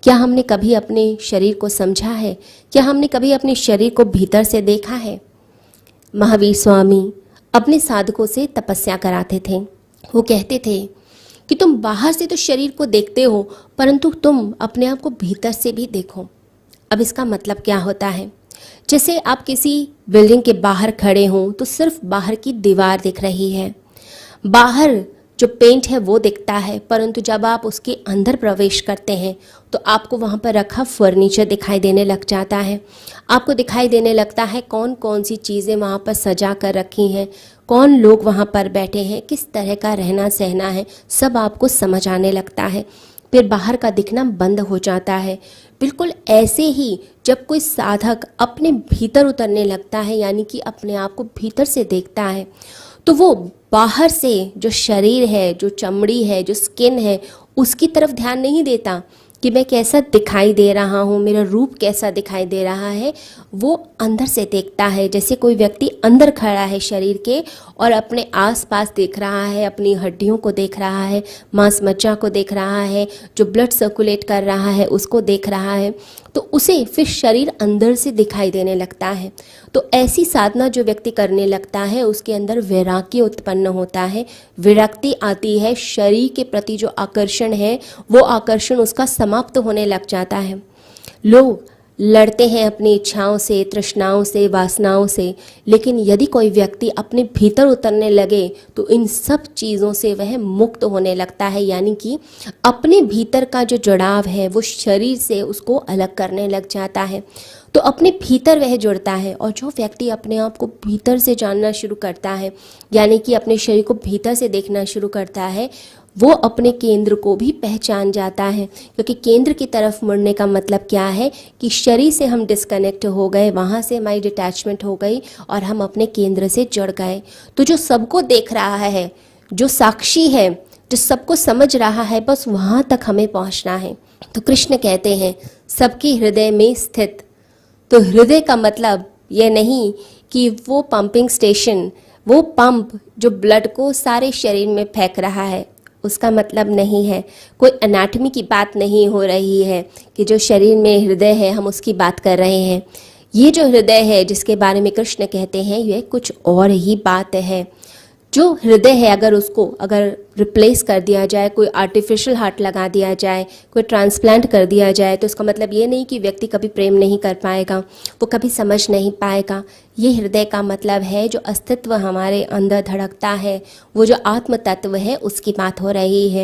क्या हमने कभी अपने शरीर को समझा है? क्या हमने कभी अपने शरीर को भीतर से देखा है? महावीर स्वामी अपने साधकों से तपस्या कराते थे। वो कहते थे कि तुम बाहर से तो शरीर को देखते हो, परंतु तुम अपने आप को भीतर से भी देखो। अब इसका मतलब क्या होता है? जैसे आप किसी बिल्डिंग के बाहर खड़े हों तो सिर्फ बाहर की दीवार दिख रही है, बाहर जो पेंट है वो दिखता है, परंतु जब आप उसके अंदर प्रवेश करते हैं तो आपको वहाँ पर रखा फर्नीचर दिखाई देने लग जाता है। आपको दिखाई देने लगता है कौन कौन सी चीज़ें वहाँ पर सजा कर रखी हैं, कौन लोग वहाँ पर बैठे हैं, किस तरह का रहना सहना है, सब आपको समझ आने लगता है। फिर बाहर का दिखना बंद हो जाता है। बिल्कुल ऐसे ही जब कोई साधक अपने भीतर उतरने लगता है, यानी कि अपने आप को भीतर से देखता है, तो वो बाहर से जो शरीर है, जो चमड़ी है, जो स्किन है, उसकी तरफ ध्यान नहीं देता कि मैं कैसा दिखाई दे रहा हूँ, मेरा रूप कैसा दिखाई दे रहा है। वो अंदर से देखता है, जैसे कोई व्यक्ति अंदर खड़ा है शरीर के और अपने आसपास देख रहा है, अपनी हड्डियों को देख रहा है, मांस मज्जा को देख रहा है, जो ब्लड सर्कुलेट कर रहा है उसको देख रहा है, तो उसे फिर शरीर अंदर से दिखाई देने लगता है। तो ऐसी साधना जो व्यक्ति करने लगता है उसके अंदर वैराग्य उत्पन्न होता है, विरक्ति आती है, शरीर के प्रति जो आकर्षण है वो आकर्षण उसका समाप्त होने लग जाता है। लोग लड़ते हैं अपनी इच्छाओं से, तृष्णाओं से, वासनाओं से, लेकिन यदि कोई व्यक्ति अपने भीतर उतरने लगे तो इन सब चीज़ों से वह मुक्त होने लगता है, यानी कि अपने भीतर का जो जुड़ाव है वो शरीर से उसको अलग करने लग जाता है। तो अपने भीतर वह जुड़ता है, और जो व्यक्ति अपने आप को भीतर से जानना शुरू करता है, यानी कि अपने शरीर को भीतर से देखना शुरू करता है, वो अपने केंद्र को भी पहचान जाता है। क्योंकि केंद्र की तरफ मुड़ने का मतलब क्या है कि शरीर से हम डिस्कनेक्ट हो गए, वहाँ से हमारी डिटैचमेंट हो गई और हम अपने केंद्र से जुड़ गए। तो जो सबको देख रहा है, जो साक्षी है, जो सबको समझ रहा है, बस वहाँ तक हमें पहुँचना है। तो कृष्ण कहते हैं सबके हृदय में स्थित। तो हृदय का मतलब यह नहीं कि वो पंपिंग स्टेशन, वो पंप जो ब्लड को सारे शरीर में फेंक रहा है, उसका मतलब नहीं है। कोई एनाटॉमी की बात नहीं हो रही है कि जो शरीर में हृदय है हम उसकी बात कर रहे हैं। ये जो हृदय है जिसके बारे में कृष्ण कहते हैं, यह कुछ और ही बात है। जो हृदय है अगर रिप्लेस कर दिया जाए, कोई आर्टिफिशियल हार्ट लगा दिया जाए, कोई ट्रांसप्लांट कर दिया जाए, तो इसका मतलब ये नहीं कि व्यक्ति कभी प्रेम नहीं कर पाएगा, वो कभी समझ नहीं पाएगा। ये हृदय का मतलब है जो अस्तित्व हमारे अंदर धड़कता है, वो जो आत्म तत्व है उसकी बात हो रही है।